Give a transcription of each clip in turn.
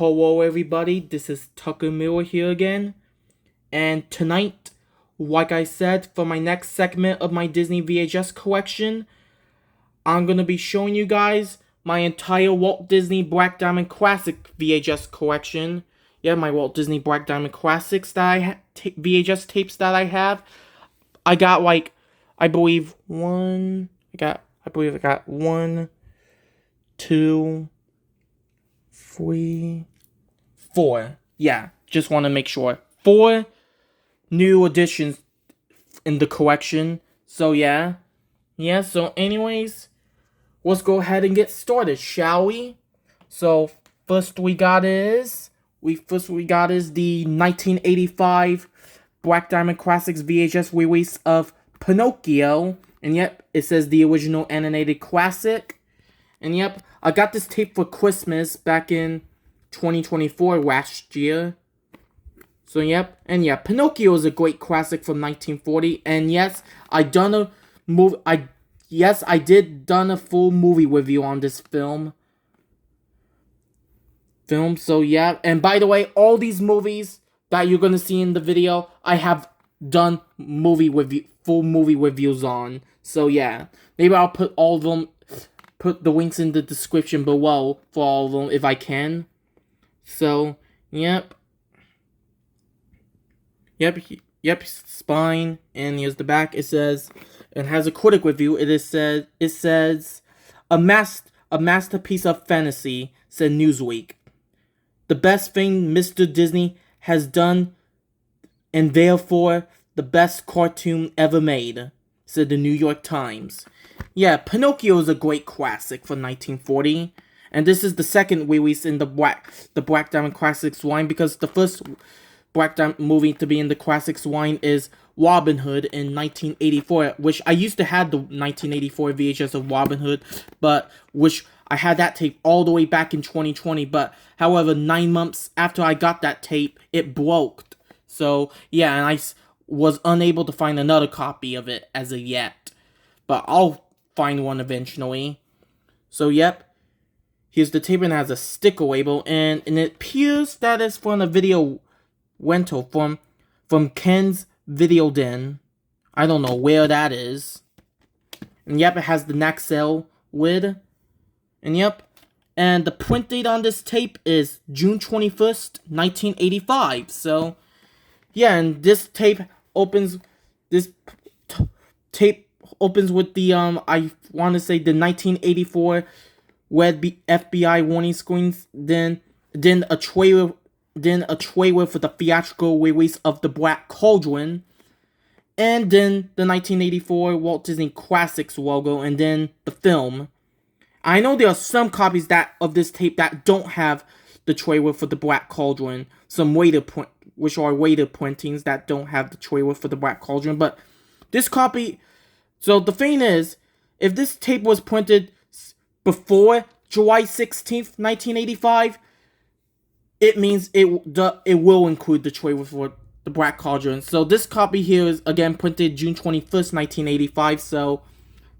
Hello everybody, this is Tucker Miller here again, and tonight, like I said, for my next segment of my Disney VHS collection, I'm gonna be showing you guys my entire Walt Disney Black Diamond Classic VHS collection. Yeah, my Walt Disney Black Diamond Classics that VHS tapes that I have. I got I believe I got 1, 2, 3, 4. Yeah, just want to make sure. 4 new additions in the collection. So yeah. So anyways, let's go ahead and get started, shall we? So first we got is the 1985 Black Diamond Classics VHS release of Pinocchio. And yep, it says the original animated classic. And yep, I got this tape for Christmas back in 2024 last year. So yep, and yeah, Pinocchio is a great classic from 1940. And yes, I did done a full movie review on this film. So yeah, and by the way, all these movies that you're gonna see in the video, I have done full movie reviews on. So yeah, maybe I'll put all of them. Put the links in the description below for all of them if I can. So, yep, spine, and here's the back. It says, and has a critic review. It says, a masterpiece of fantasy, said Newsweek. The best thing Mr. Disney has done, and therefore the best cartoon ever made, said the New York Times. Yeah, Pinocchio is a great classic from 1940, and this is the second release in the Black Diamond Classics line, because the first Black Diamond movie to be in the Classics line is Robin Hood in 1984, which I used to have the 1984 VHS of Robin Hood, but which I had that tape all the way back in 2020, but however, 9 months after I got that tape, it broke. So, yeah, and I was unable to find another copy of it as of yet, but I'll find one eventually. So yep, here's the tape, and it has a sticker label, and it appears that it's from a video rental from Ken's Video Den. I don't know where that is. And yep, it has the Naxel lid. And yep, and the print date on this tape is June 21st, 1985. So yeah, and this tape opens with the I want to say the 1984 red FBI warning screens, then a trailer for the theatrical release of The Black Cauldron, and then the 1984 Walt Disney Classics logo, and then the film. I know there are some copies of this tape that don't have the trailer for The Black Cauldron, which are later printings that don't have the trailer for The Black Cauldron, but this copy. So the thing is, if this tape was printed before July 16th, 1985, it means it will include the trailer for The Black Cauldron. So this copy here is again printed June 21st, 1985. So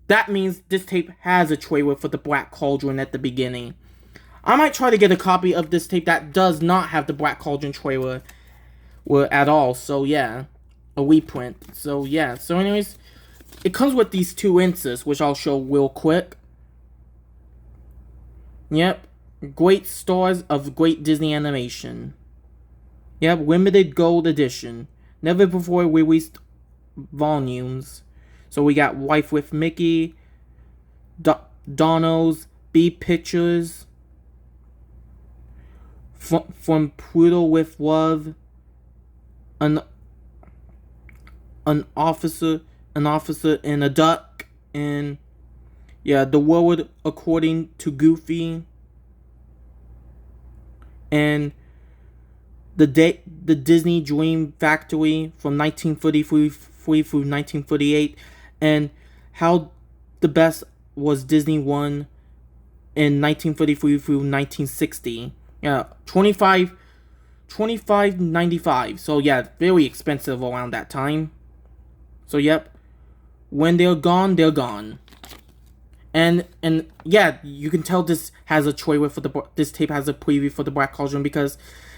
that means this tape has a trailer for The Black Cauldron at the beginning. I might try to get a copy of this tape that does not have the Black Cauldron trailer at all. So yeah, a reprint. So yeah. So anyways, it comes with these 2 inserts, which I'll show real quick. Yep, great stars of great Disney animation. Yep, limited gold edition. Never before released volumes. So we got Life with Mickey, Donno's, B Pictures, From Pluto with Love, an officer and a duck, and yeah, The World According to Goofy, and the Disney Dream Factory from 1933 through 1938, and How the Best Was Disney One in 1933 through 1960. Yeah, $25.95. So yeah, very expensive around that time. So yep, when they're gone, they're gone. And yeah, you can tell this has a trailer for this tape has a preview for the Black Cauldron because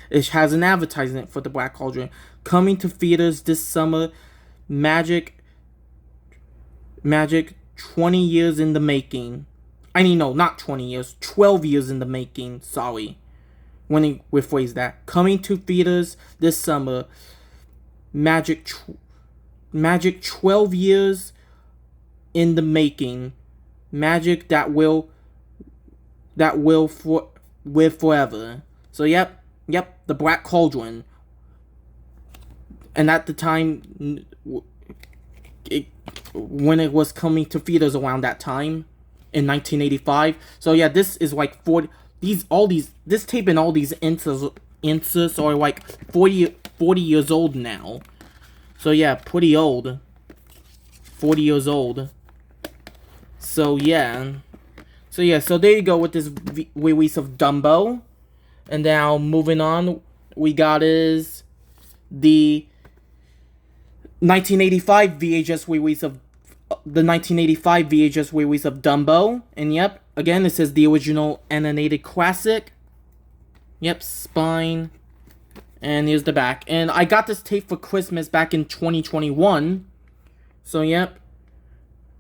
it has an advertisement for the Black Cauldron coming to theaters this summer. Magic 20 years in the making. I mean, no, not 20 years, 12 years in the making. Sorry, when he rephrased that. Coming to theaters this summer. Magic 12 years in the making. Magic that will live forever. So yep, the Black Cauldron. And at the time, when it was coming to theaters around that time, in 1985. So yeah, this is like 40. This tape and all these inserts are like 40 years old now. So yeah, pretty old. 40 years old. So yeah, so there you go with this release of Dumbo. And now moving on, we got is the 1985 VHS release of Dumbo. And yep, again it says the original animated classic. Yep, spine. And here's the back. And I got this tape for Christmas back in 2021. So yep.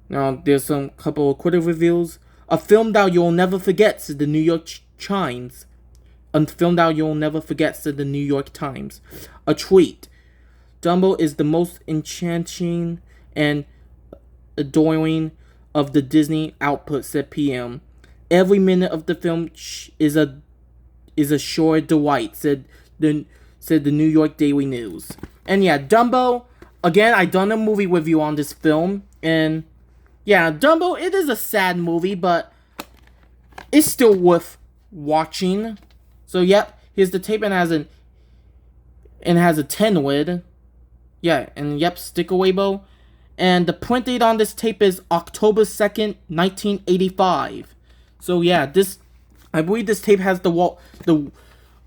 Now, there's some couple of critic reviews. A film that you'll never forget, said the New York Times. A film that you'll never forget, said the New York Times. A tweet. Dumbo is the most enchanting and adoring of the Disney output, said PM. Every minute of the film is a sure delight, said the New York Daily News. And yeah, Dumbo, again, I done a movie review on this film, and yeah, Dumbo, it is a sad movie, but it's still worth watching. So yep, here's the tape, and it has a 10 lid. Yeah, and yep, sticker label. And the print date on this tape is October 2nd, 1985. So yeah, I believe this tape has the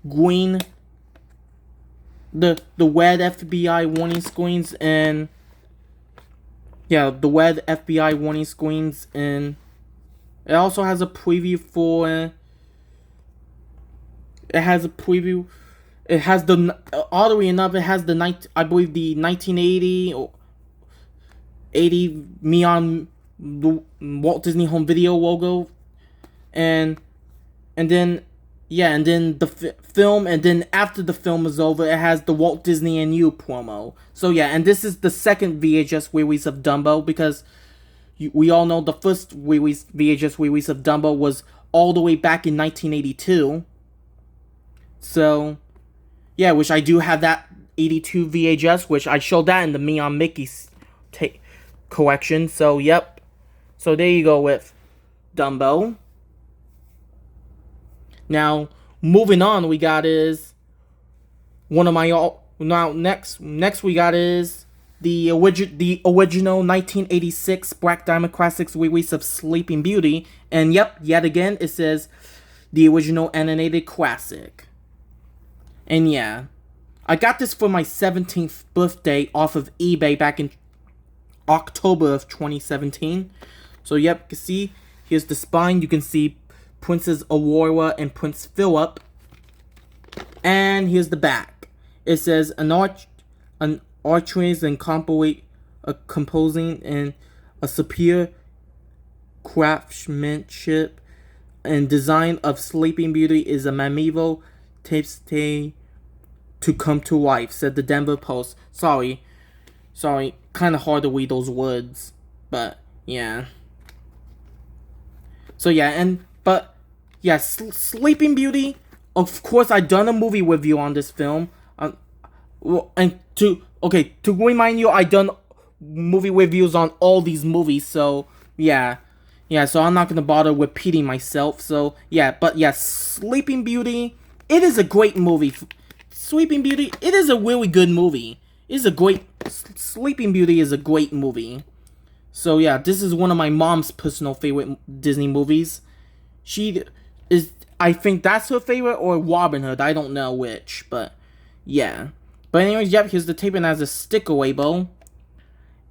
green, the red FBI warning screens, and yeah, the red FBI warning screens, and it also has a preview for. It has a preview. It has oddly enough, it has I believe the 1980 or 80 Neon Walt Disney Home Video logo, and then the film, and then after the film is over, it has the Walt Disney and You promo. So yeah, and this is the second VHS release of Dumbo, because we all know the first VHS release of Dumbo was all the way back in 1982. So yeah, which I do have that 82 VHS, which I showed that in the Me on Mickey collection. So yep, so there you go with Dumbo. Now, moving on, we got is one of my next we got is the original 1986 Black Diamond Classics release of Sleeping Beauty, and yep, yet again it says the original animated classic. And yeah, I got this for my 17th birthday off of eBay back in October of 2017. So yep, you can see here's the spine. You can see Princess Aurora and Prince Philip. And here's the back. It says an archways and composing and a superior craftsmanship and design of Sleeping Beauty is a Mamivo tapestry to come to life, said the Denver Post. Sorry, kind of hard to read those words, but yeah. So yeah, but yeah, Sleeping Beauty. Of course, I done a movie review on this film. And to remind you, I done movie reviews on all these movies. So yeah. So I'm not gonna bother repeating myself. So yeah, but yeah, Sleeping Beauty. It is a great movie. Sleeping Beauty. It is a really good movie. Sleeping Beauty is a great movie. So yeah, this is one of my mom's personal favorite Disney movies. I think that's her favorite, or Robin Hood. I don't know which, but yeah. But anyways, yep, here's the tape, and has a sticker label.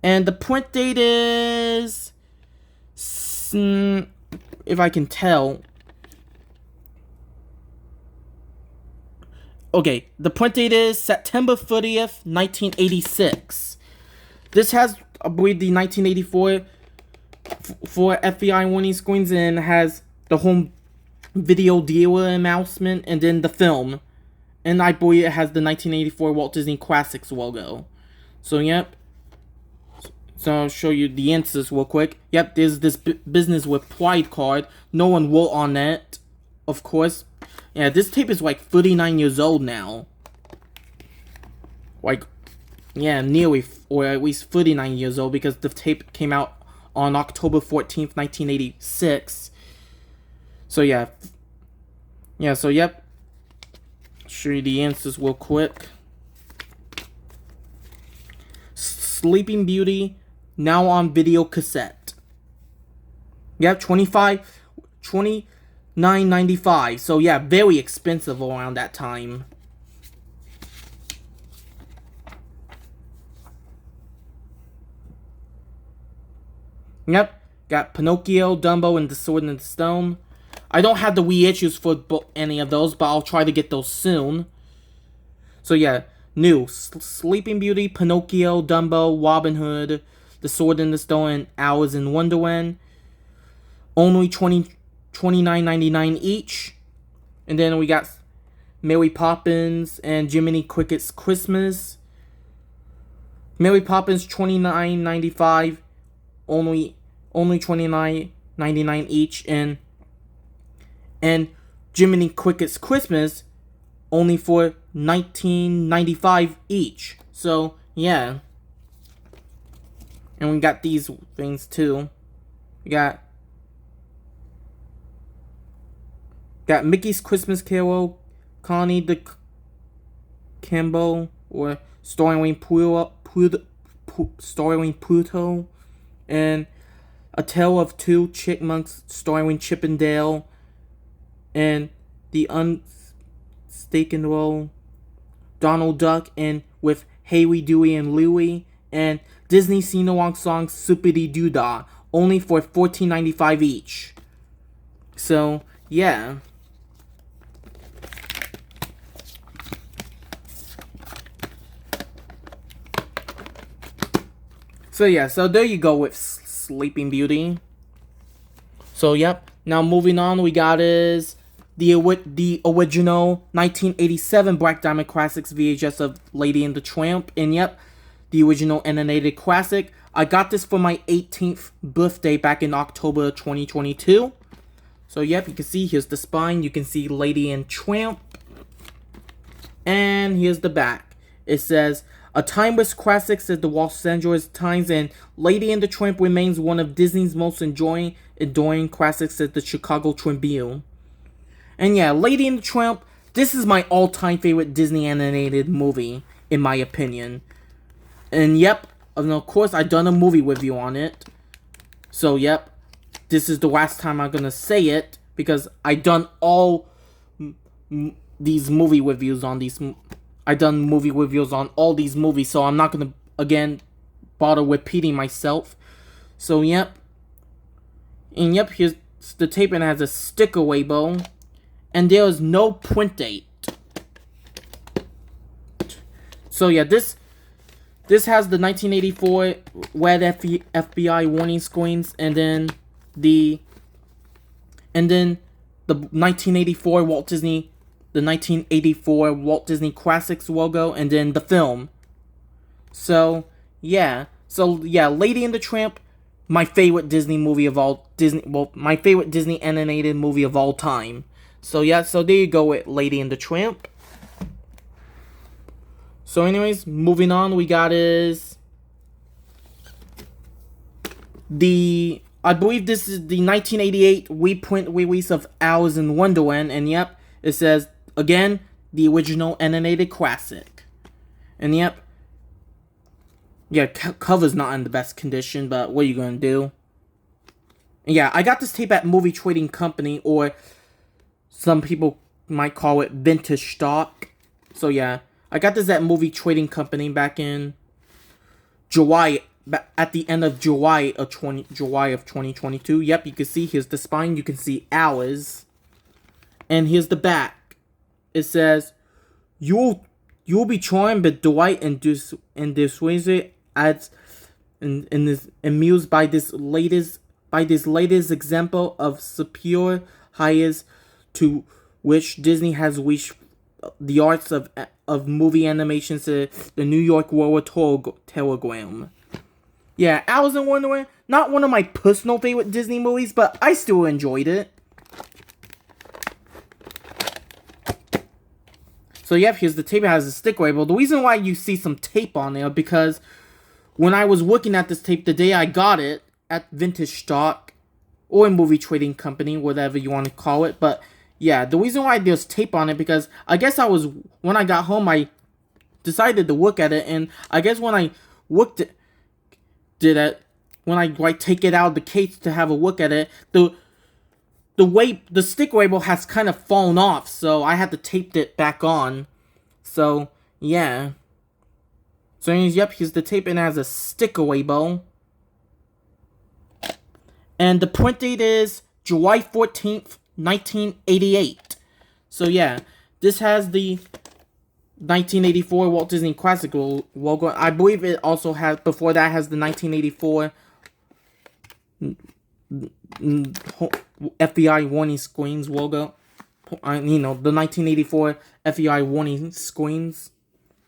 And the print date is if I can tell. Okay, the print date is September 30th, 1986. This has, I believe, the 1984 for FBI warning screens, and has the home video dealer announcement, and then the film. And I believe it has the 1984 Walt Disney Classics logo. So, yep. So, I'll show you the answers real quick. Yep, there's this business with pride card. No one wrote on that, of course. Yeah, this tape is like 39 years old now. Like, yeah, nearly, or at least 39 years old, because the tape came out on October 14th, 1986. So, yeah. Yeah, so, yep. Show you the answers real quick. Sleeping Beauty, now on video cassette. Yep, $29.95. So yeah, very expensive around that time. Yep, got Pinocchio, Dumbo, and the Sword and the Stone. I don't have the VHS for any of those, but I'll try to get those soon. So yeah, new Sleeping Beauty, Pinocchio, Dumbo, Robin Hood, the Sword and the Stone, and Alice in Wonderland. Only $29.99 each. And then we got Mary Poppins and Jiminy Cricket's Christmas. Mary Poppins $29.95, only $29.99 each, and Jiminy Cricket's Christmas only for $19.95 each. So yeah, and we got these things too. We got Mickey's Christmas Carol, Connie the Campbell, or starring Pluto, and A Tale of Two Chipmunks starring Chip and Dale, and The Unmistakable Donald Duck, and with Haley, Dewey, and Louie, and Disney sing-along songs Soupity Doo Dah, only for $14.95 each. So yeah. So yeah, so there you go with Sleeping Beauty. So yep, now moving on, we got is the original 1987 Black Diamond Classics VHS of Lady and the Tramp. And yep, the original animated classic. I got this for my 18th birthday back in October 2022. So yep, you can see, here's the spine. You can see Lady and Tramp. And here's the back. It says, a timeless classic, said the Los Angeles Times, and Lady and the Tramp remains one of Disney's most enduring classics, said the Chicago Tribune. And yeah, Lady and the Tramp, this is my all-time favorite Disney animated movie, in my opinion. And yep, and of course, I've done a movie review on it. So yep, this is the last time I'm gonna say it, because I've done all these movie reviews on these. I've done movie reviews on all these movies, so I'm not gonna, again, bother repeating myself. So, yep. And yep, here's the tape, and it has a sticker label. And there is no print date. So, yeah, this has the 1984 red FBI warning screens, and then the 1984 Walt Disney Classics logo, and then the film. So yeah, Lady and the Tramp, my favorite Disney movie of all my favorite Disney animated movie of all time. So yeah, so there you go with Lady and the Tramp. So anyways, moving on, we got is I believe this is the 1988 reprint release of Alice in Wonderland, and yep, it says, again, the original animated classic. And yep. Yeah, cover's not in the best condition, but what are you gonna do? And yeah, I got this tape at Movie Trading Company, or some people might call it vintage stock. So yeah, I got this at Movie Trading Company back in July at the end of July of 2022. Yep, you can see here's the spine. You can see hours, and here's the back. It says, "You'll be charmed with delight and dissuaded as amused by this latest example of superior heights to which Disney has reached the arts of movie animation," to the New York World Telegram. Yeah, Alice in Wonderland, not one of my personal favorite Disney movies, but I still enjoyed it. So yep, here's the tape. It has a stick label. The reason why you see some tape on there, because when I was looking at this tape the day I got it at Vintage Stock, or a movie trading company, whatever you want to call it, but yeah, the reason why there's tape on it, because I guess when I got home, I decided to look at it, and I guess when I looked at when I take it out of the case to have a look at it, the stick label has kind of fallen off, so I had to tape it back on. So yeah. So anyways, yep, here's the tape, and it has a sticker label. And the print date is July 14th, 1988. So yeah, this has the 1984 Walt Disney Classic logo. I believe it also has, before that, has the 1984 FBI warning screens logo. The 1984 FBI warning screens.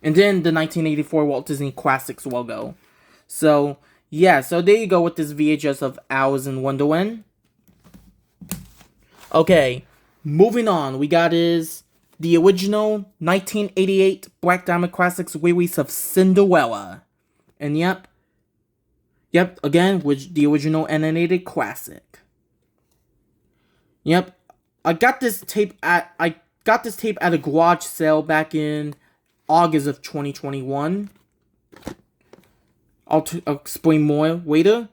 And then the 1984 Walt Disney Classics logo. So, yeah, so there you go with this VHS of Alice in Wonderland. Okay, moving on. We got the original 1988 Black Diamond Classics release of Cinderella. And yep, again, with the original animated classic. Yep, I got this tape at a garage sale back in August of 2021. I'll explain more later.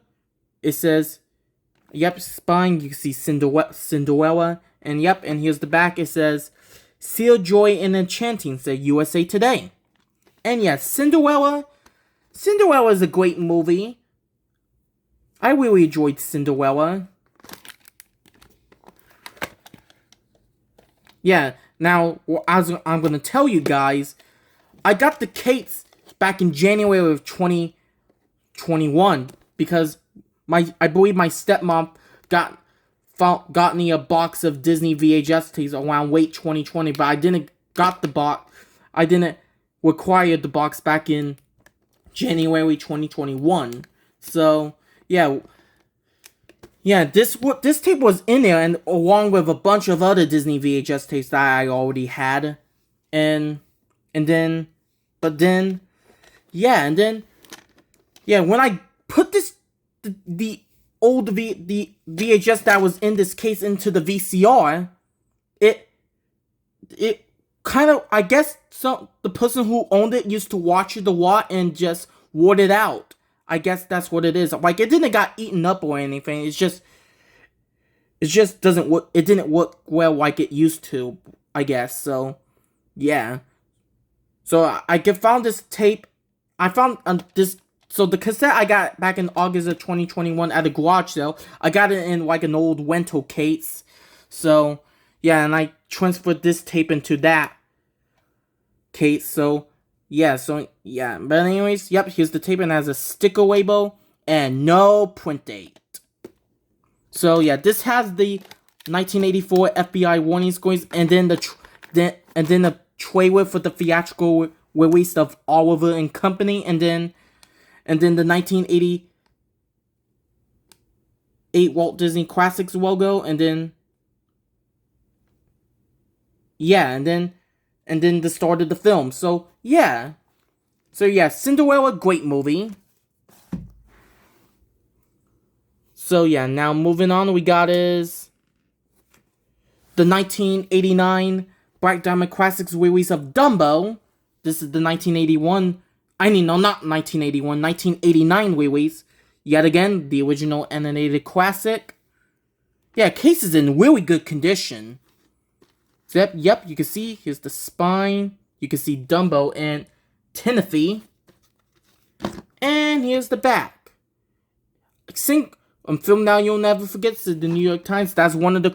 It says, yep, spine, you can see Cinderella, and yep, and here's the back. It says, "Seal joy and enchanting," said USA Today. And yes, Cinderella is a great movie. I really enjoyed Cinderella. Yeah, now, I'm going to tell you guys, I got the case back in January of 2021, because I believe my stepmom got me a box of Disney VHS tapes around late 2020, but I didn't require the box back in January 2021. So yeah, this tape was in there, and along with a bunch of other Disney VHS tapes that I already had, when I put the old VHS that was in this case into the VCR, it kind of, I guess, the person who owned it used to watch it a lot and just wore it out. I guess that's what it is. Like, it didn't got eaten up or anything. It just doesn't work. It didn't work well like it used to, I guess. So yeah. So I found this tape. I found this. So the cassette I got back in August of 2021 at a garage sale. I got it in like an old rental case. So yeah, and I transferred this tape into that case. So yeah, but anyways, yep, here's the tape, and it has a sticker label and no print date. So yeah, this has the 1984 FBI warning screens, and then the trailer for the theatrical release of Oliver and Company, and then the 1988 Walt Disney Classics logo, and then the start of the film. So yeah, Cinderella, great movie. So yeah, now moving on, we got the 1989 Black Diamond Classics release of Dumbo. This is the 1989 release. Yet again, the original animated classic. Yeah, case is in really good condition. So yep, you can see, here's the spine. You can see Dumbo and Timothy. And here's the back. Film Now You'll Never Forget, said the New York Times. That's one of the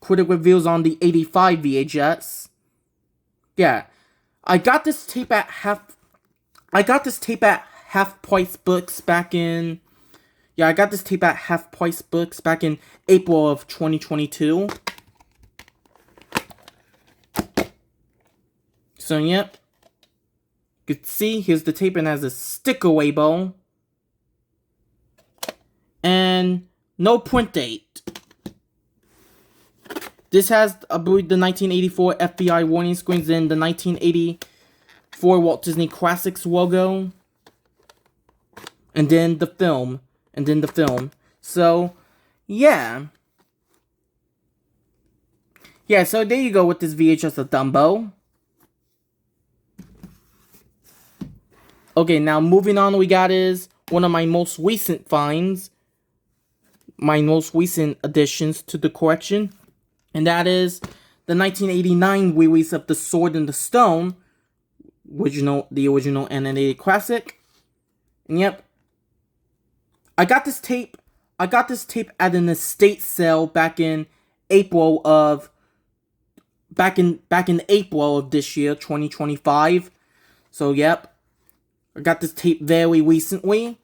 critic reviews on the 85 VHS. Yeah. I got this tape at half price books back in April of 2022. So yep. You can see here's the tape and has a sticker label. And no print date. This has, I believe, the 1984 FBI warning screens and the 1984 Walt Disney Classics logo. And then the film. So, yeah. Yeah, so there you go with this VHS of Dumbo. Okay, now moving on, we got is one of my most recent finds. My most recent additions to the collection. And that is the 1989 release of The Sword and the Stone. The original animated classic. And yep. I got this tape at an estate sale back in April of this year, 2025. So yep. I got this tape very recently.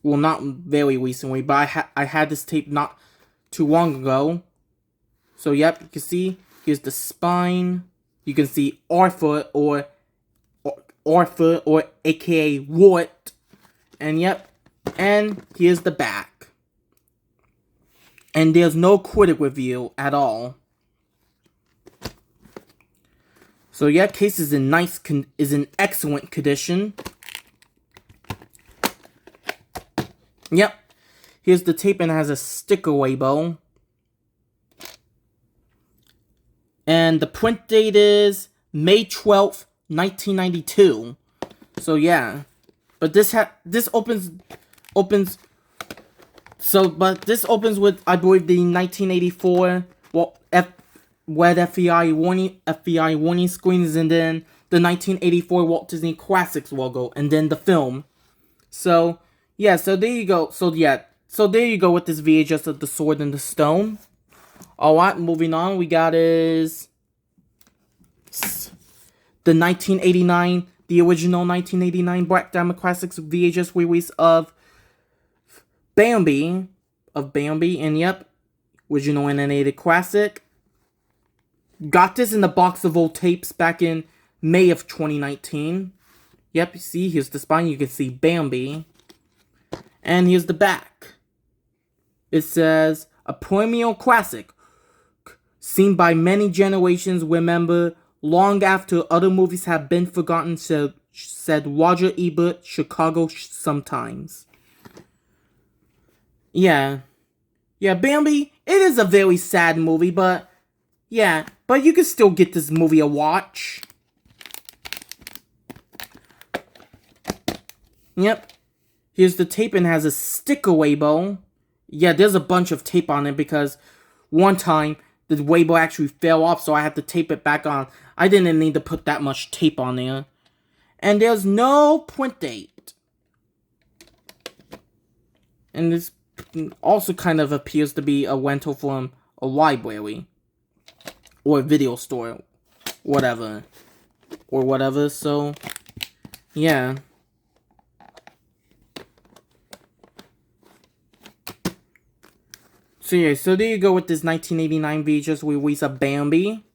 Well, not very recently, but I had this tape not too long ago. So yep, you can see here's the spine. You can see Arthur or aka Wart. And yep, and here's the back. And there's no critic review at all. So yeah, case is in excellent condition. Yep. Here's the tape and it has a sticker label. And the print date is May 12th, 1992. So yeah. But this opens with, I believe, the 1984 Red FBI warning screens, and then the 1984 Walt Disney Classics logo, and then the film. So yeah, so there you go. So there you go with this VHS of The Sword and the Stone. Alright, moving on, we got is the 1989, the original 1989 Black Diamond Classics VHS release of Bambi, and yep, original animated classic. Got this in the box of old tapes back in May of 2019. Yep, you see, here's the spine, you can see Bambi. And here's the back. It says, a perennial classic, seen by many generations, remember long after other movies have been forgotten, said Roger Ebert, Chicago sometimes. Yeah, Bambi, it is a very sad movie, but yeah, but you can still get this movie a watch. Yep. Here's the tape and has a sticker label. Yeah, there's a bunch of tape on it because one time the label actually fell off, so I had to tape it back on. I didn't need to put that much tape on there. And there's no print date. And this also kind of appears to be a rental from a library. Or a video store. Whatever. So, yeah. So yeah, so there you go with this 1989 VHS release of Bambi.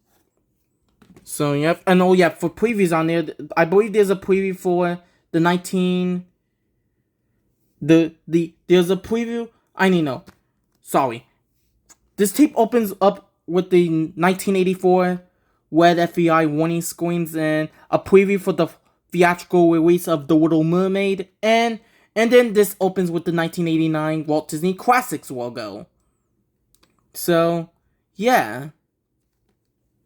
So yep, and oh yeah, for previews on there, I believe there's a preview for the there's a preview. Sorry. This tape opens up with the 1984 Red FBI warning screens and a preview for the theatrical release of The Little Mermaid, and then this opens with the 1989 Walt Disney Classics logo. So, yeah.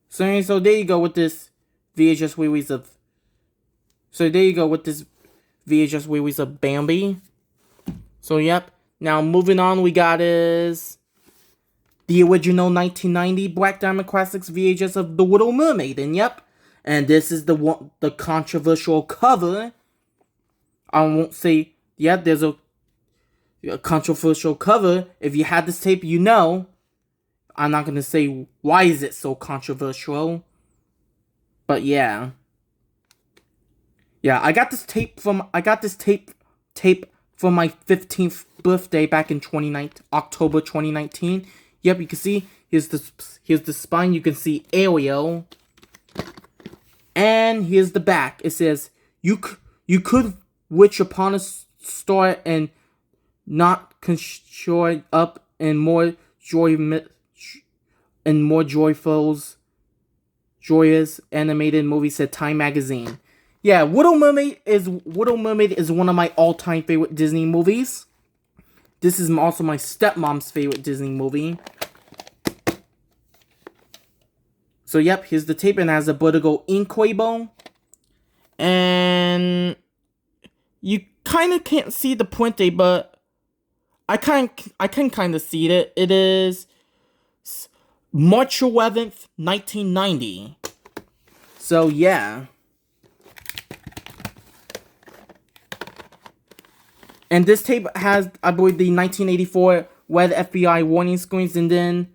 So there you go with this VHS release of... Bambi. So, yep. Now, moving on, we got is... the original 1990 Black Diamond Classics VHS of The Little Mermaid. And, yep. And this is the controversial cover. I won't say yeah, there's a controversial cover. If you had this tape, you know. I'm not gonna say why is it so controversial, but yeah. Yeah, I got this tape from my 15th birthday back in October 2019. Yep, you can see here's the spine. You can see Ariel, and here's the back. It says you could wish upon a star and not conjure up and more joyous animated movie, said Time magazine. Yeah, Little Mermaid is one of my all-time favorite Disney movies. This is also my stepmom's favorite Disney movie. So yep, here's the tape, and it has a vertical inkwabo. And you kind of can't see the puente, but I can kind of see it. It is March 11th, 1990. So yeah. And this tape has, I believe, the 1984 Red FBI warning screens, and then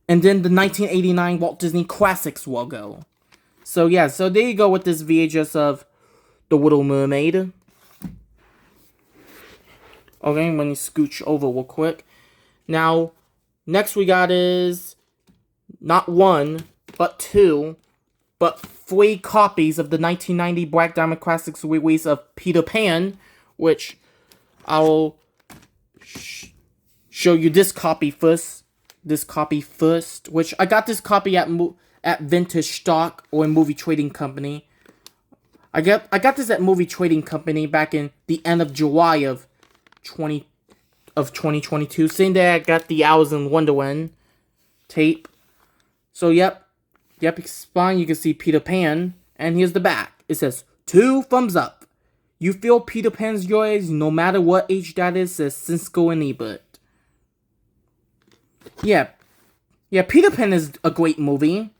the 1989 Walt Disney Classics logo. So yeah, so there you go with this VHS of The Little Mermaid. Okay, let me scooch over real quick. Now, next we got is not one, but two, but 3 copies of the 1990 Black Diamond Classics release of Peter Pan, which I'll show you this copy first. Which I got this copy at Vintage Stock or Movie Trading Company. I got this at Movie Trading Company back in the end of July of 2022. Same day I got the Alice in Wonderland tape. So yep, spine, you can see Peter Pan, and here's the back. It says 2 thumbs up. You feel Peter Pan's joys no matter what age that is, says Cisco and Ebert. Yeah, Peter Pan is a great movie.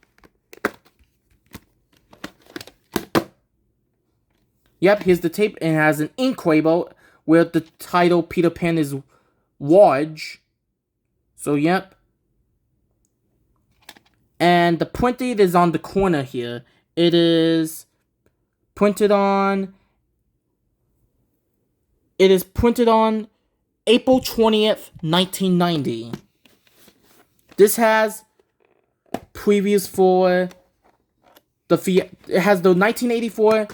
Yep, here's the tape, and it has an inkwabo where the title Peter Pan is large. So yep. And the printed is on the corner here. It is printed on April 20th, 1990. This has previews for it has the 1984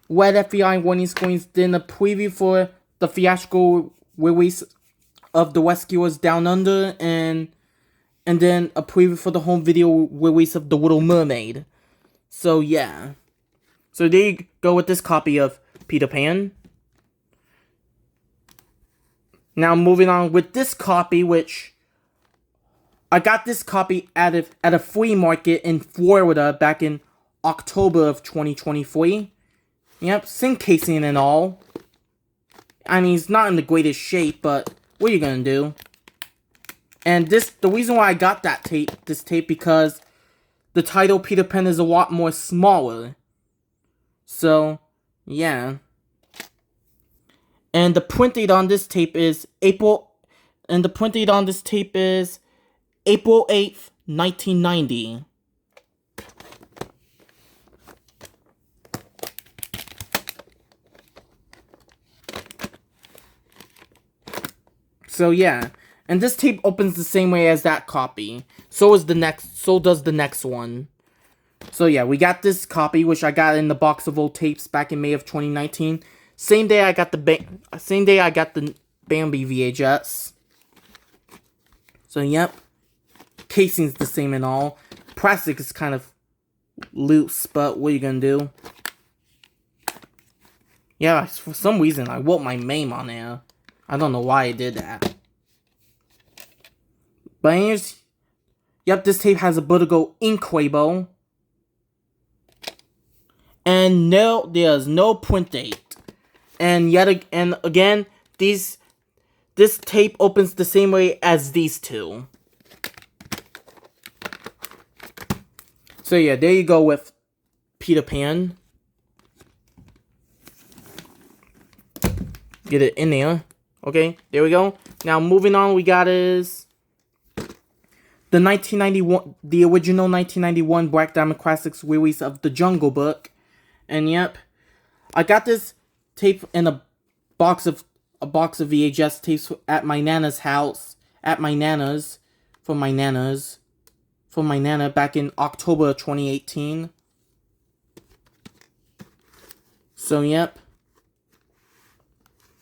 Red FBI warning screens, then a preview for the theatrical release of The Rescuers Down Under, and then a preview for the home video release of The Little Mermaid. So yeah. So there you go with this copy of Peter Pan. Now moving on with this copy, which I got this copy at a flea market in Florida back in October of 2023. Yep, same casing and all. I mean, it's not in the greatest shape, but what are you gonna do? And the reason why I got this tape, because the title Peter Pan is a lot more smaller. So, yeah. And the print date on this tape is April 8th, 1990. So yeah, and this tape opens the same way as that copy. So does the next one. So yeah, we got this copy, which I got in the box of old tapes back in May of 2019. Same day I got the Bambi VHS. So yep, casing's the same and all. Plastic is kind of loose, but what are you gonna do? Yeah, for some reason I wrote my name on there. I don't know why I did that. But anyways, yep, this tape has a vertical inkwabo. And no, there's no print date. And again, this tape opens the same way as these two. So yeah, there you go with Peter Pan. get it in there. Okay, there we go. Now moving on, we got is the 1991, the original 1991 Black Diamond Classics release of The Jungle Book. And yep, I got this tape in a box of VHS tapes at my nana's house, from my nana back in October 2018. So yep,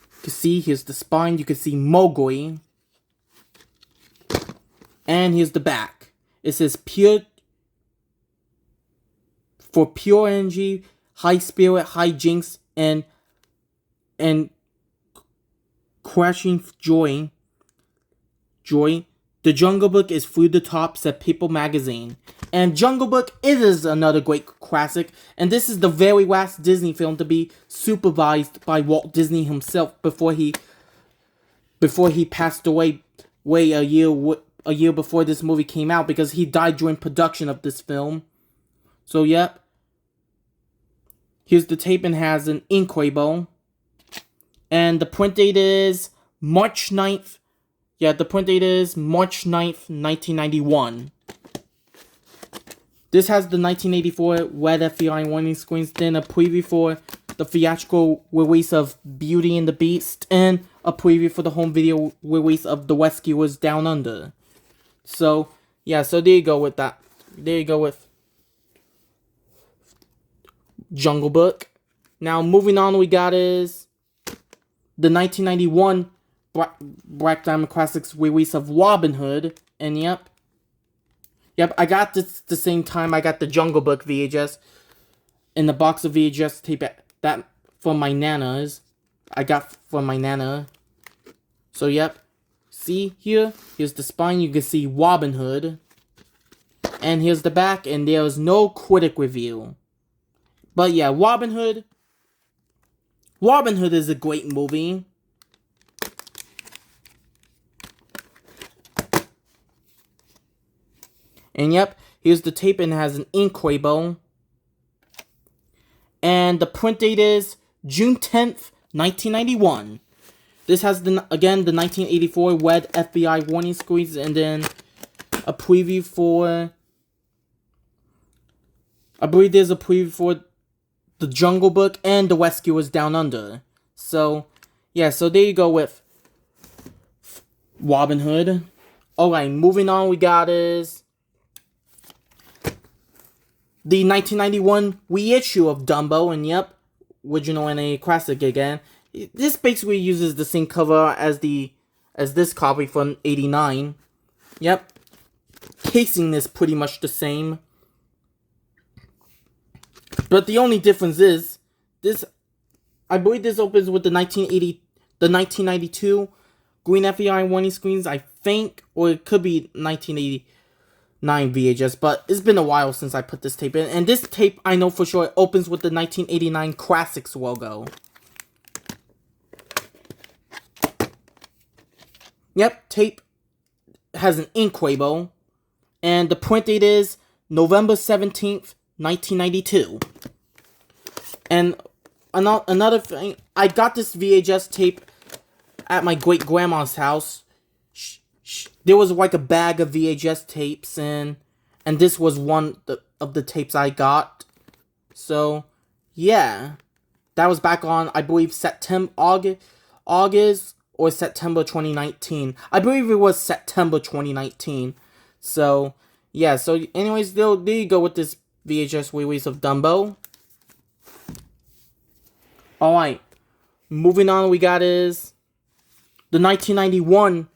you can see here's the spine. You can see Mowgli. And here's the back. It says pure energy, high spirit, high jinx, and crashing joy. The Jungle Book is through the top, said People magazine. And Jungle Book, it is another great classic. And this is the very last Disney film to be supervised by Walt Disney himself before he passed away a year before this movie came out, because he died during production of this film. So yep. Here's the tape, and has an ink label. And the print date is March 9th. Yeah, the print date is March 9th, 1991. This has the 1984 Red FBI warning screens, then a preview for the theatrical release of Beauty and the Beast, and a preview for the home video release of The Rescuers Down Under. So, yeah, so there you go with that. There you go with Jungle Book. Now, moving on, we got is the 1991 Black Diamond Classics release of Robin Hood. And yep, I got this the same time I got the Jungle Book VHS in the box of VHS tape that from my nana's. I got from my nana. So yep, see here's the spine. You can see Robin Hood, and here's the back, and there's no critic review. But yeah, Robin Hood is a great movie. And yep, here's the tape, and it has an ink label. And the print date is June 10th, 1991. This has the 1984 Red FBI warning screens, and then a preview for, I believe there's a preview for The Jungle Book and The Rescuers Down Under. So, yeah, so there you go with Robin Hood. Alright, moving on, we got is the 1991 reissue of Dumbo, and yep, original and a classic again. This basically uses the same cover as this copy from '89. Yep, casing is pretty much the same, but the only difference is this. I believe this opens with the 1992 green FBI warning screens, I think, or it could be 1989 VHS, but it's been a while since I put this tape in. And this tape, I know for sure, it opens with the 1989 Classics logo. Yep, tape has an ink label, and the print date is November 17th, 1992. And another thing, I got this VHS tape at my great-grandma's house. There was like a bag of VHS tapes, and this was one of the tapes I got. So, yeah. That was back on, I believe, August or September 2019. I believe it was September 2019. So, yeah. So, anyways, there you go with this VHS release of Dumbo. Alright. Moving on, we got is the 1991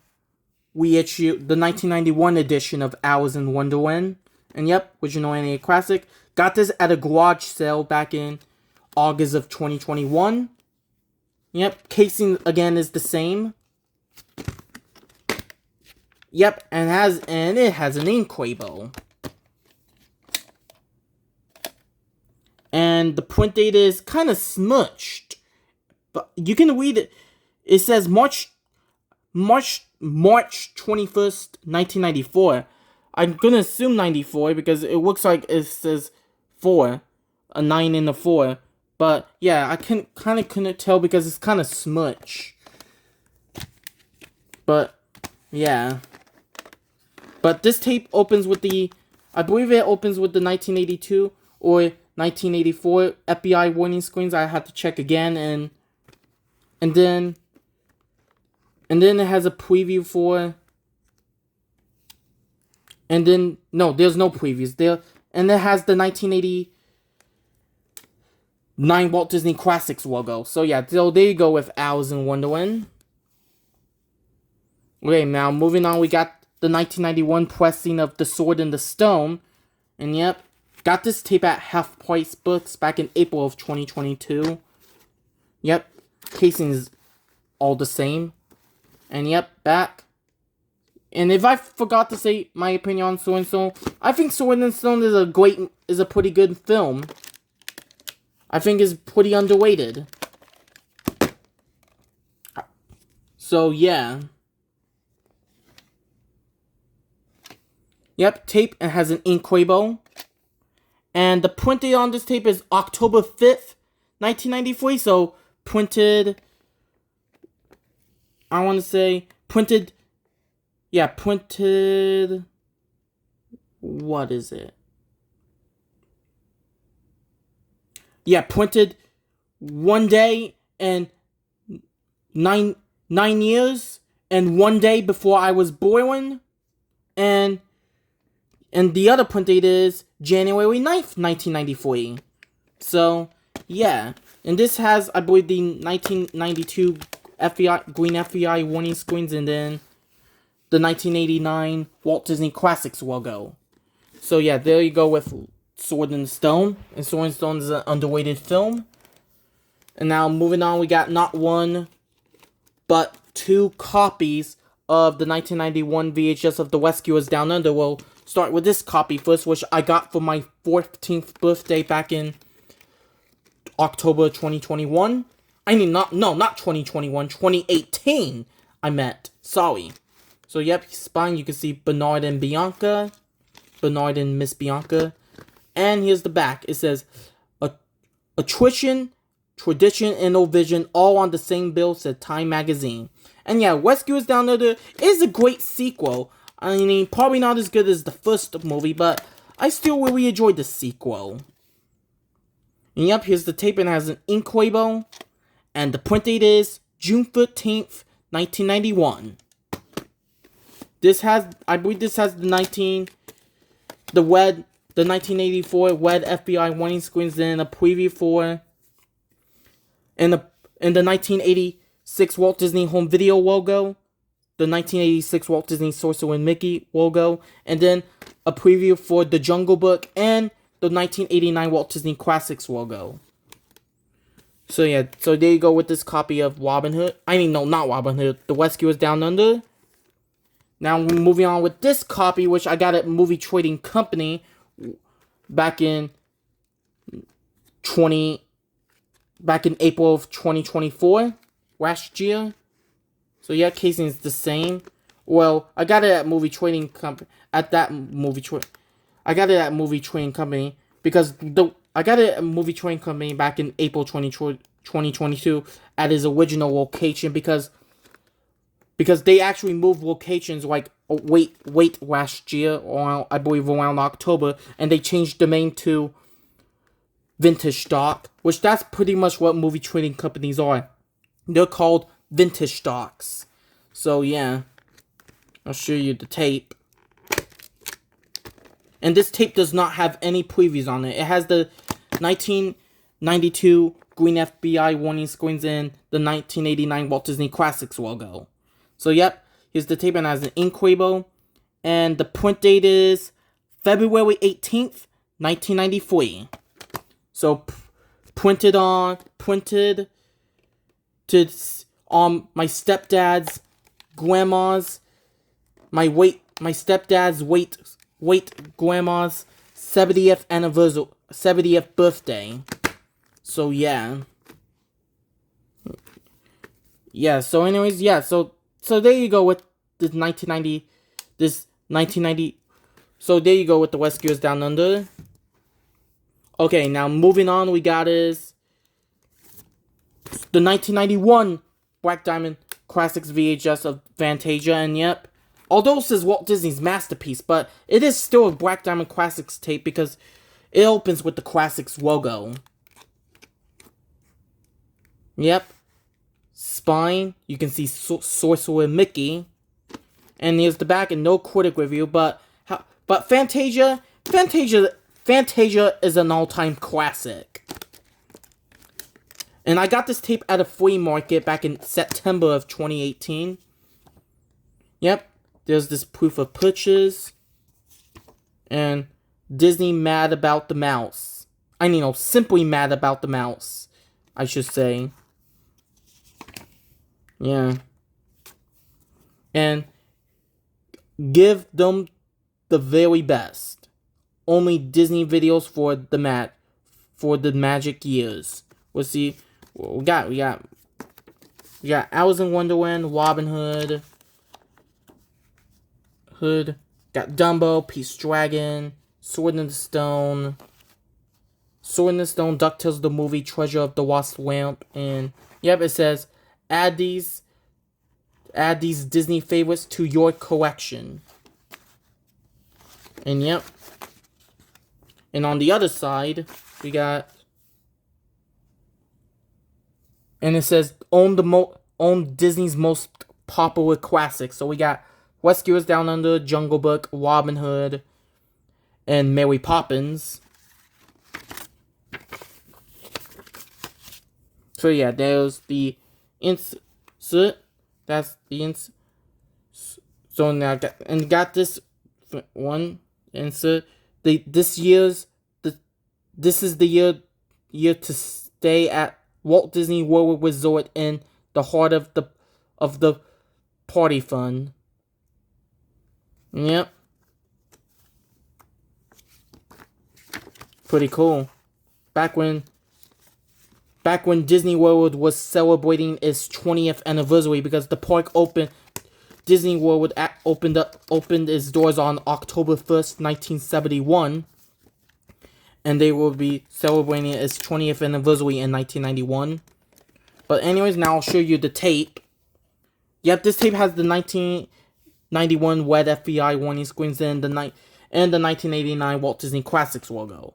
the 1991 edition of Alice in Wonderland. And yep, original anime classic. Got this at a garage sale back in August of 2021. Yep, casing again is the same. Yep, and it has an ink label. And the print date is kind of smushed, but you can read it. It says March 21st, 1994. I'm gonna assume 94 because it looks like it says 4, a 9 and a 4. But yeah, I couldn't tell because it's kind of smudge. But yeah. But this tape opens with I believe it opens with the 1982 or 1984 FBI warning screens. I have to check again, and then it has a preview for. And then no, there's no previews there, and it has the 1989 Walt Disney Classics logo. So yeah, so there you go with Alice in Wonderland. Okay, now moving on, we got the 1991 pressing of The Sword in the Stone. And yep, got this tape at Half Price Books back in April of 2022. Yep, casing is all the same. And yep, back. And if I forgot to say my opinion on Sword and Stone, I think Sword and Stone is a pretty good film. I think it's pretty underrated. So yeah. Yep, tape, and has an ink label. And the print date on this tape is October 5th, 1993. So, printed, I want to say, printed, what is it? Yeah, printed 1 day and 9 years and 1 day before I was born. And the other print date is January 9th, 1993. So, yeah. And this has, I believe, the 1992 green FBI warning screens, and then the 1989 Walt Disney Classics logo. So, yeah, there you go with Sword and Stone. And Sword and Stone is an underrated film. And now, moving on, we got not one, but 2 copies of the 1991 VHS of The Rescuers Down Under. We'll start with this copy first, which I got for my 14th birthday back in October 2021. I mean, not 2021, 2018, I meant. Sorry. So, yep, spine, you can see Bernard and Bianca. Bernard and Miss Bianca. And here's the back. It says, Attrition, Tradition, and No Vision, all on the same bill, said Time Magazine. And yeah, Rescuers Down Under is a great sequel. I mean, probably not as good as the first movie, but I still really enjoyed the sequel. And yep, here's the tape, and it has an ink label. And the print date is June 13th, 1991. I believe this has the 1984 WED FBI warning screens, and a preview for, and the 1986 Walt Disney Home Video logo, the 1986 Walt Disney Sorcerer and Mickey logo, and then a preview for The Jungle Book and the 1989 Walt Disney Classics logo. So yeah, so there you go with this copy of Robin Hood. I mean, no, not Robin Hood, The Rescuers Down Under. Now, moving on with this copy, which I got at Movie Trading Company back in April of 2024, last year. So yeah, casing is the same. Well, I got it at Movie Trading Company, I got it at Movie Trading Company because I got it at Movie Trading Company back in April 2022 at his original location because they actually moved locations like late last year, or I believe around October, and they changed the name to Vintage Stock, which that's pretty much what movie trading companies are. They're called Vintage Stocks. So yeah, I'll show you the tape. And this tape does not have any previews on it. It has the 1992 green FBI warning screens and the 1989 Walt Disney Classics logo. So yep, here's the tape, and it has an ink label. And the print date is February 18th, 1993. So printed to my stepdad's grandma's, my stepdad's wait grandma's 70th birthday. So yeah. Yeah, so anyways, yeah, so there you go with this 1990. So there you go with the Rescuers Down Under. Okay, now moving on, we got is the 1991 Black Diamond Classics VHS of Fantasia, and yep, although it says Walt Disney's masterpiece, but it is still a Black Diamond Classics tape because it opens with the Classics logo. Yep. Spine, you can see Sorcerer Mickey. And here's the back, and no critic review, but Fantasia is an all-time classic. And I got this tape at a flea market back in September of 2018. Yep, there's this proof of purchase. And Disney mad about the mouse. I mean, no, simply mad about the mouse, I should say. Yeah. And give them the very best. Only Disney videos for the magic years. We'll see. We got Alice in Wonderland, Robin Hood, got Dumbo, Peace Dragon, Sword in the Stone, DuckTales the movie, Treasure of the Lost Lamp, and yep, it says add these Disney favorites to your collection. And yep. And on the other side, we got, and it says own Disney's most popular classics. So we got Rescuers Down Under, Jungle Book, Robin Hood, and Mary Poppins. So yeah, there's the insert. That's the insert. So now got this one insert. This is the year to stay at Walt Disney World Resort in the heart of the party fun. Yep. Pretty cool. Back when Disney World was celebrating its 20th anniversary, because the park opened, Disney World opened its doors on October 1st, 1971. And they will be celebrating its 20th anniversary in 1991. But anyways, now I'll show you the tape. Yep, this tape has the 1991 red FBI warning screens and the 1989 Walt Disney Classics logo.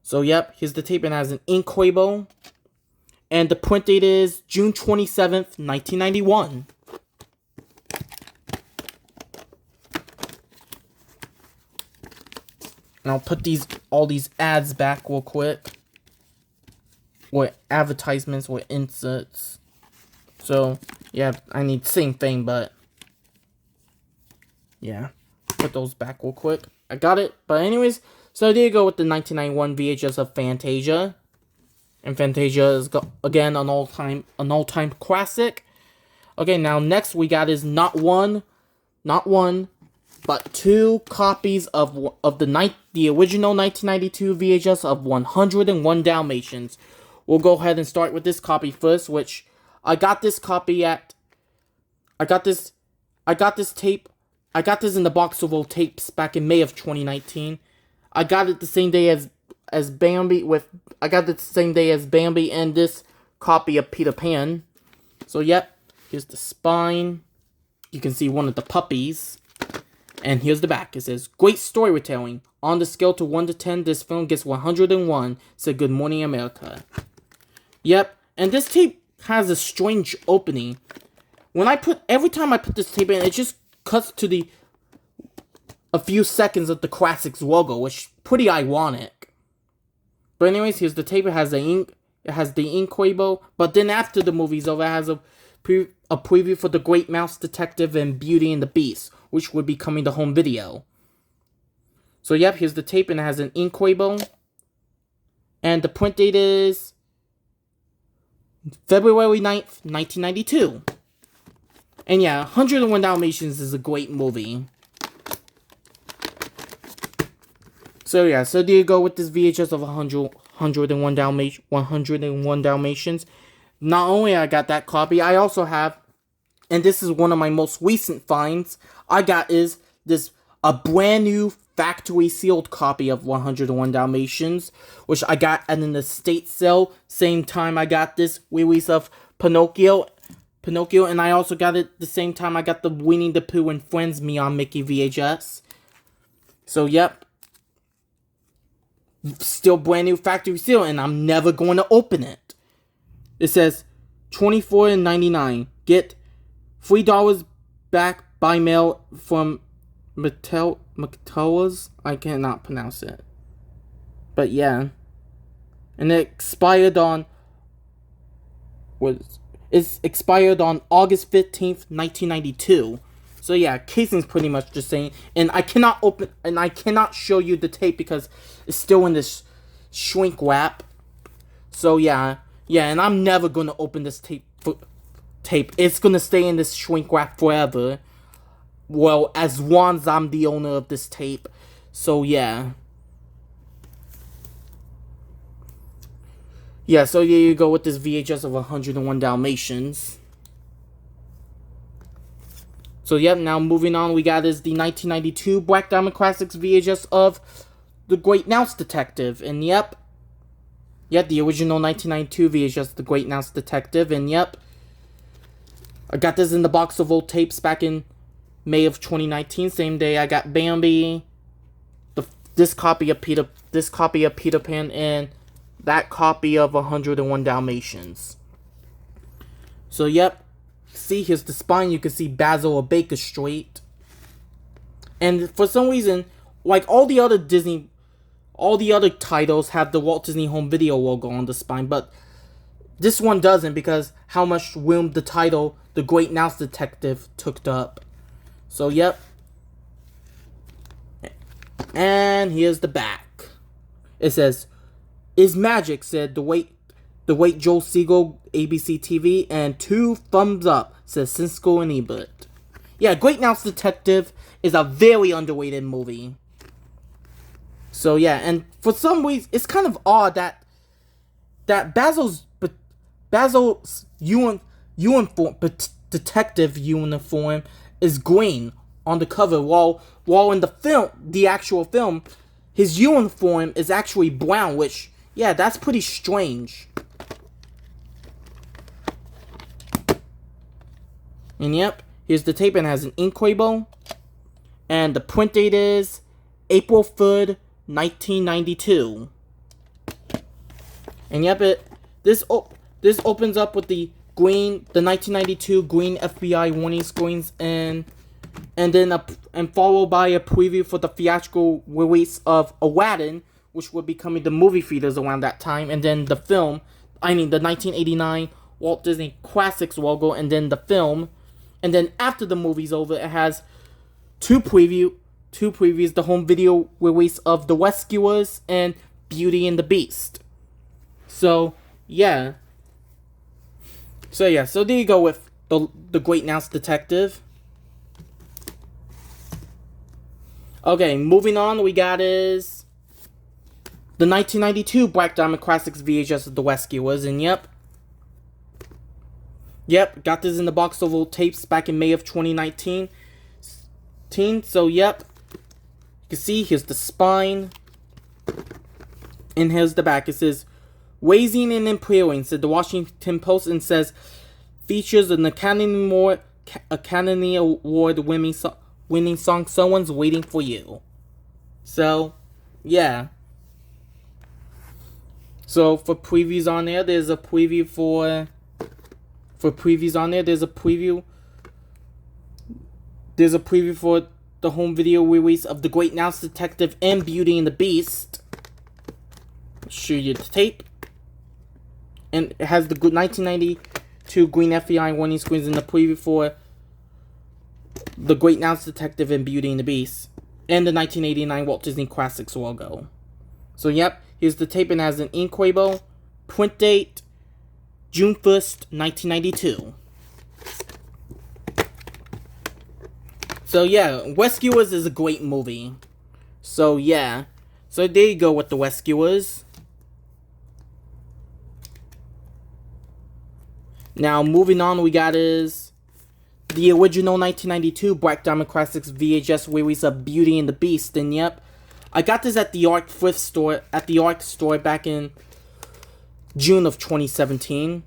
So yep, here's the tape, and it has an ink label. And the print date is June 27th, 1991. And I'll put all these ads back real quick. Or advertisements or inserts. So, yeah, I need the same thing, but yeah. Put those back real quick. I got it. But anyways, so there you go with the 1991 VHS of Fantasia. And Fantasia is, again, an all-time classic. Okay, now next we got is not one, but two copies of the original 1992 VHS of 101 Dalmatians. We'll go ahead and start with this copy first, which I got this copy at. I got this tape. I got this in the box of old tapes back in May of 2019. I got it the same day as Bambi I got it the same day as Bambi and this copy of Peter Pan. So yep, here's the spine. You can see one of the puppies. And here's the back. It says, great storytelling. On the scale to 1 to 10, this film gets 101. Said Good Morning America. Yep, and this tape has a strange opening. Every time I put this tape in, it just cuts to a few seconds of the Classics logo, which is pretty ironic. But anyways, here's the tape. It has the ink label, but then after the movie's over, it has a preview for The Great Mouse Detective and Beauty and the Beast, which would be coming to home video. So yep, here's the tape, and it has an ink label. And the print date is February 9th, 1992. And yeah, 101 Dalmatians is a great movie. So yeah, so there you go with this VHS of 101 Dalmatians. Not only I got that copy, I also have, and this is one of my most recent finds, I got a brand new factory sealed copy of 101 Dalmatians, which I got at an estate sale. Same time I got this release of Pinocchio, and I also got it the same time I got the Winnie the Pooh and Friends Me on Mickey VHS. So, yep. Still brand new factory seal, and I'm never going to open it. It says $24.99. Get $3 back by mail from Mattel's. I cannot pronounce it. But yeah. And it expired on August 15th, 1992. So yeah, casing's pretty much the same. And I cannot show you the tape because it's still in this shrink wrap. So yeah, and I'm never gonna open this tape. It's gonna stay in this shrink wrap forever. Well, as long as I'm the owner of this tape. So yeah. Yeah, so here you go with this VHS of 101 Dalmatians. So yep, now moving on, we got is the 1992 Black Diamond Classics VHS of The Great Mouse Detective. And yep, the original 1992 VHS, The Great Mouse Detective. And yep, I got this in the box of old tapes back in May of 2019. Same day I got Bambi, this copy of Peter Pan, and that copy of 101 Dalmatians. So yep, see, here's the spine. You can see Basil of Baker Street. And for some reason, like all the other titles have the Walt Disney Home Video logo on the spine, but this one doesn't because how much room the title The Great Mouse Detective took up. So yep. And here's the back. It says, "Is magic," said the wait Joel Siegel, ABC TV, and 2 thumbs up, says Siskel and Ebert. Yeah, Great Mouse Detective is a very underrated movie. So yeah, and for some reason, it's kind of odd that Basil's detective uniform is green on the cover, while in the actual film, his uniform is actually brown, which, yeah, that's pretty strange. And yep, here's the tape, and it has an ink label. And the print date is April 3rd, 1992. And yep, this opens up with the 1992 green FBI warning screens, and then followed by a preview for the theatrical release of Aladdin, which would be coming to movie theaters around that time, and then the 1989 Walt Disney Classics logo, and then the film, and then after the movie's over, it has two previews, the home video release of The Rescuers and Beauty and the Beast. So yeah, so there you go with the Great Mouse Detective. Okay, moving on, we got is the 1992 Black Diamond Classics VHS of The Rescuers, and yep, got this in the box of old tapes back in May of 2019. So yep, you can see, here's the spine, and here's the back. It says, "Raising and Imperiling," said the Washington Post, and says, features an Academy Award winning song, "Someone's Waiting for You." So, yeah. So for previews on there, there's a preview for the home video release of The Great Mouse Detective and Beauty and the Beast. I'll show you the tape. And it has the 1992 green FBI warning screens in the preview for The Great Mouse Detective and Beauty and the Beast, and the 1989 Walt Disney Classics logo. So yep, here's the tape, and it has an ink label, print date, June 1st, 1992. So yeah, Rescuers is a great movie. So yeah, so there you go with The Rescuers. Now moving on, we got is the original 1992 Black Diamond Classics VHS release of Beauty and the Beast. And yep, I got this at the Ark thrift store, back in June of 2017.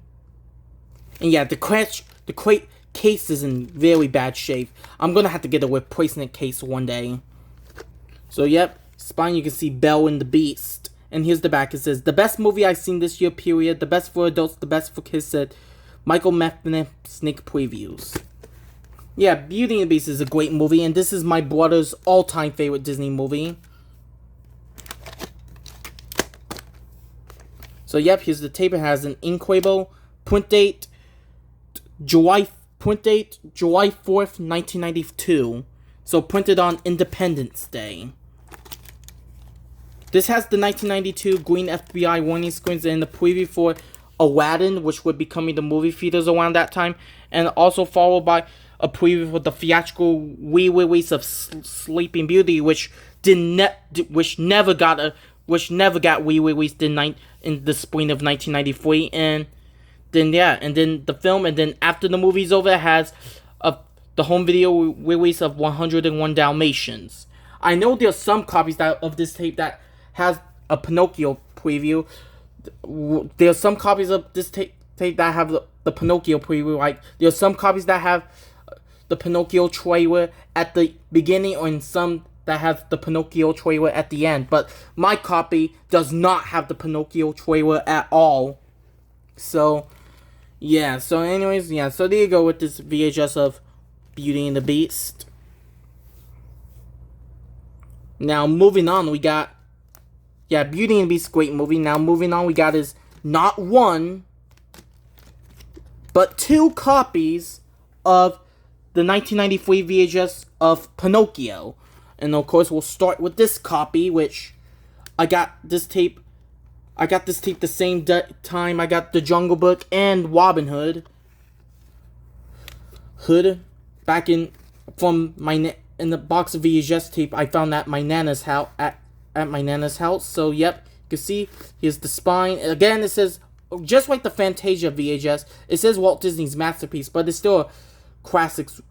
And yeah, the case is in very bad shape. I'm gonna have to get a replacement case one day. So yep, spine, you can see Belle and the Beast. And here's the back. It says, the best movie I've seen this year, period. The best for adults, the best for kids, said Michael Metheny Sneak Previews. Yeah, Beauty and the Beast is a great movie, and this is my brother's all-time favorite Disney movie. So yep, here's the tape. It has an incredible print date, July 4th, 1992. So printed on Independence Day. This has the 1992 green FBI warning screens and the preview for Aladdin, which would be coming to movie theaters around that time, and also followed by a preview for the theatrical re-release of Sleeping Beauty, which never got re-released in the spring of 1993, and then the film, and then after the movie's over, it has the home video release of 101 Dalmatians. I know there's some copies of this tape that has a Pinocchio preview. There's some copies of this tape that have the Pinocchio preview. Like, there's some copies that have the Pinocchio trailer at the beginning, or in some that have the Pinocchio trailer at the end. But my copy does not have the Pinocchio trailer at all. So, yeah. So anyways, yeah. So there you go with this VHS of Beauty and the Beast. Now, moving on, we got... Yeah, Beauty and the Beast, great movie. Now, moving on, we got is not one, but 2 copies of the 1993 VHS of Pinocchio. And, of course, we'll start with this copy, which I got this tape the same time I got The Jungle Book and Robin Hood. Back in the box of VHS tape I found at my Nana's house, at my Nana's house. So, yep, you can see, here's the spine. Again, it says, just like the Fantasia VHS, it says Walt Disney's Masterpiece, but it's still a Classics,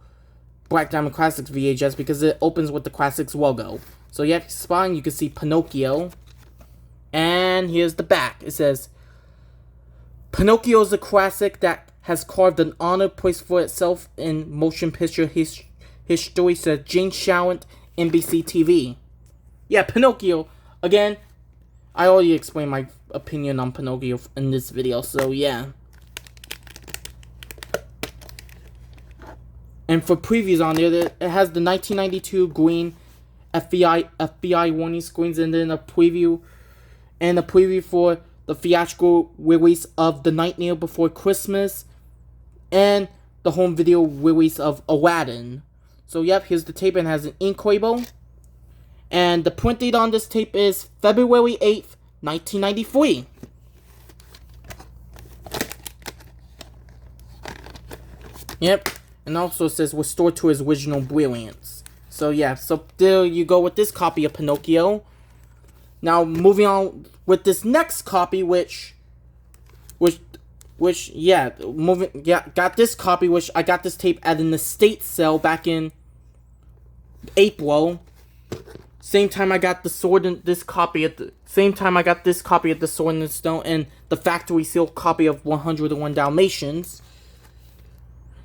Black Diamond Classics VHS, because it opens with the Classics logo. So, yep, spine, you can see Pinocchio. And here's the back. It says, Pinocchio is a classic that has carved an honored place for itself in motion picture history, said Jane Shallent, NBC TV. Yeah, Pinocchio. Again, I already explained my opinion on Pinocchio in this video, so yeah. And for previews on there, it has the 1992 green FBI warning screens, and then a preview for the theatrical release of The Nightmare Before Christmas, and the home video release of Aladdin. So yep, here's the tape, and has an ink label. And the print date on this tape is February 8th, 1993. Yep, and also it says restored to his original brilliance. So yeah, so there you go with this copy of Pinocchio. Now moving on with this next copy, got this copy, which I got this tape at an estate sale back in April. Same time I got the Sword and this copy at the same time I got this copy of the Sword and the Stone and the factory sealed copy of 101 Dalmatians.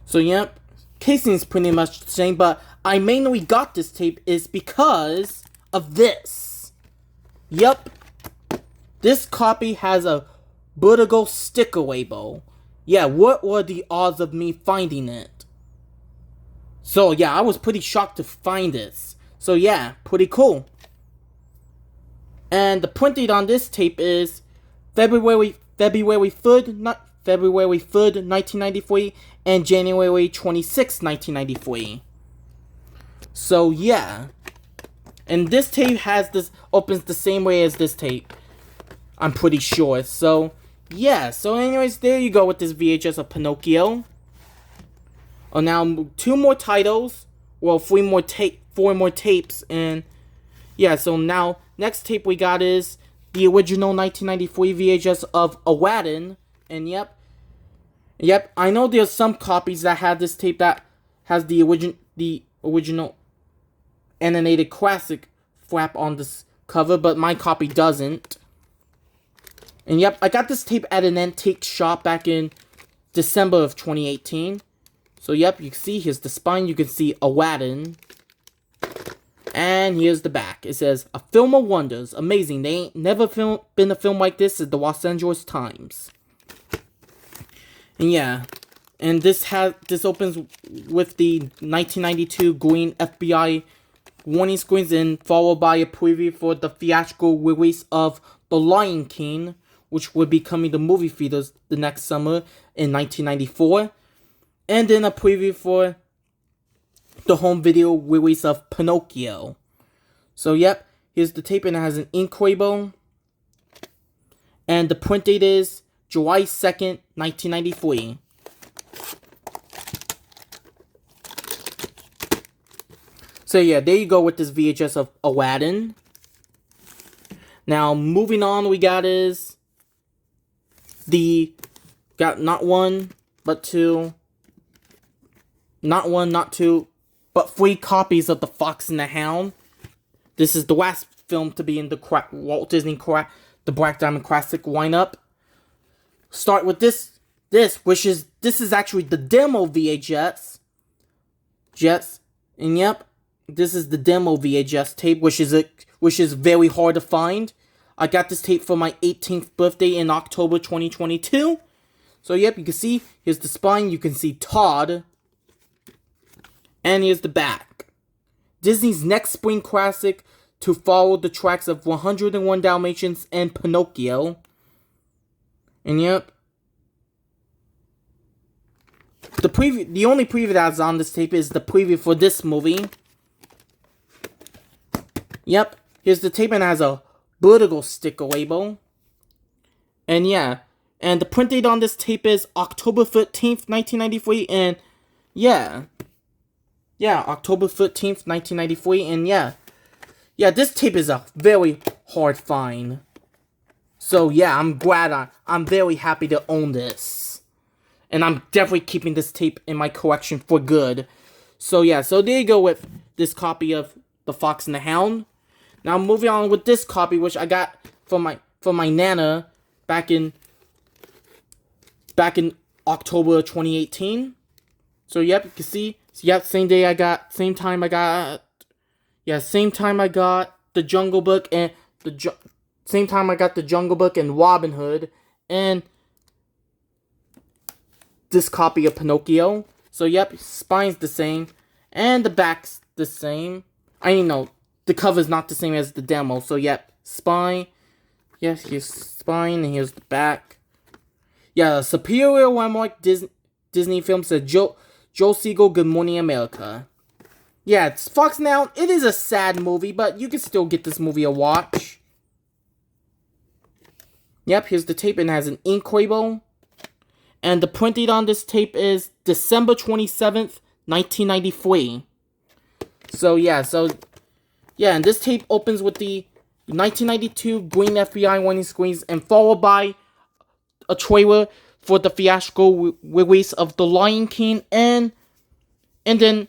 So yep, casing is pretty much the same, but I mainly got this tape is because of this. Yep, this copy has a vertical sticker label. Yeah, what were the odds of me finding it? So yeah, I was pretty shocked to find this. So yeah, pretty cool. And the print date on this tape is February 3rd, 1993, and January 26th, 1993. So yeah. And this tape opens the same way as this tape, I'm pretty sure. So yeah, so anyways, there you go with this VHS of Pinocchio. Oh, now 2 more titles, well, 4 more tapes, and yeah, so now next tape we got is the original 1993 VHS of Aladdin. And yep, I know there's some copies that have this tape that has the original animated classic flap on this cover, but my copy doesn't. And yep, I got this tape at an antique shop back in December of 2018. So yep, you can see here's the spine. You can see Aladdin. And here's the back. It says, "A film of wonders. Amazing. They ain't never been a film like this at the Los Angeles Times." And yeah. And this opens with the 1992 green FBI warning screens, and followed by a preview for the theatrical release of The Lion King, which will be coming to movie theaters the next summer in 1994. And then a preview for the home video release of Pinocchio. So yep, here's the tape, and it has an ink label. And the print date is July 2nd, 1993. So yeah, there you go with this VHS of Aladdin. Now, moving on, we got not one, but two. Not one, not two, but 3 copies of The Fox and the Hound. This is the last film to be in the Walt Disney the Black Diamond Classic lineup. Start with this is actually the demo VHS. And yep, this is the demo VHS tape, which is very hard to find. I got this tape for my 18th birthday in October 2022. So yep, you can see, here's the spine, you can see Todd. And here's the back. Disney's next spring classic to follow the tracks of 101 Dalmatians and Pinocchio. And yep. The only preview that's on this tape is the preview for this movie. Yep. Here's the tape, and it has a vertical sticker label. And yeah. And the print date on this tape is October 13th, 1993. And yeah. Yeah, October 13th, 1993, and yeah. Yeah, this tape is a very hard find. So yeah, I'm very happy to own this. And I'm definitely keeping this tape in my collection for good. So yeah, so there you go with this copy of The Fox and the Hound. Now moving on with this copy, which I got from my nana back in October 2018. So yep, you can see. Yep, same time I got the Jungle Book and same time I got the Jungle Book and Robin Hood and this copy of Pinocchio. So yep, spine's the same and the back's the same. The cover's not the same as the demo. So yep, spine. Yes, here's spine and here's the back. Yeah, superior landmark Disney film, said Joe Siegel, Good Morning America. Yeah, it's Fox Now. It is a sad movie, but you can still get this movie a watch. Yep, here's the tape, and it has an ink label. And the print date on this tape is December 27th, 1993. So yeah, and this tape opens with the 1992 green FBI warning screens, and followed by a trailer for the theatrical release of The Lion King, and then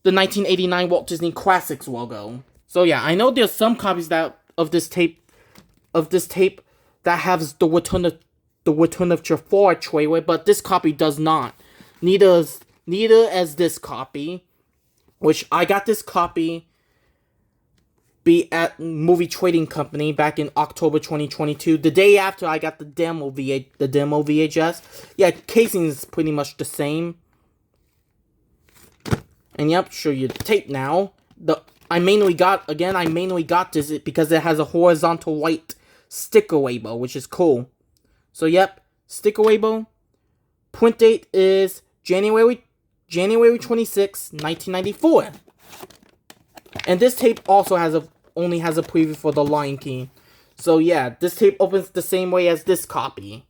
the 1989 Walt Disney Classics logo. So yeah, I know there's some copies of this tape that has the Return of Jafar trailer, but this copy does not. Neither as this copy, which I got this copy at Movie Trading Company back in October 2022, the day after I got the demo VHS. Yeah, casing is pretty much the same. And yep, show you the tape now. I mainly got this because it has a horizontal white sticker label, which is cool. So yep, sticker label. Print date is January 26, 1994. And this tape also only has a preview for The Lion King. So yeah, this tape opens the same way as this copy.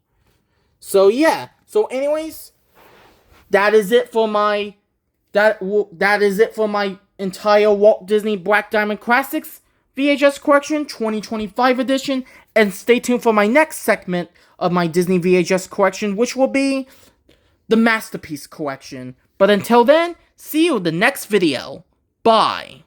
So yeah. So anyways, that is it for my entire Walt Disney Black Diamond Classics VHS collection 2025 edition. And stay tuned for my next segment of my Disney VHS collection, which will be the Masterpiece collection. But until then, see you in the next video. Bye.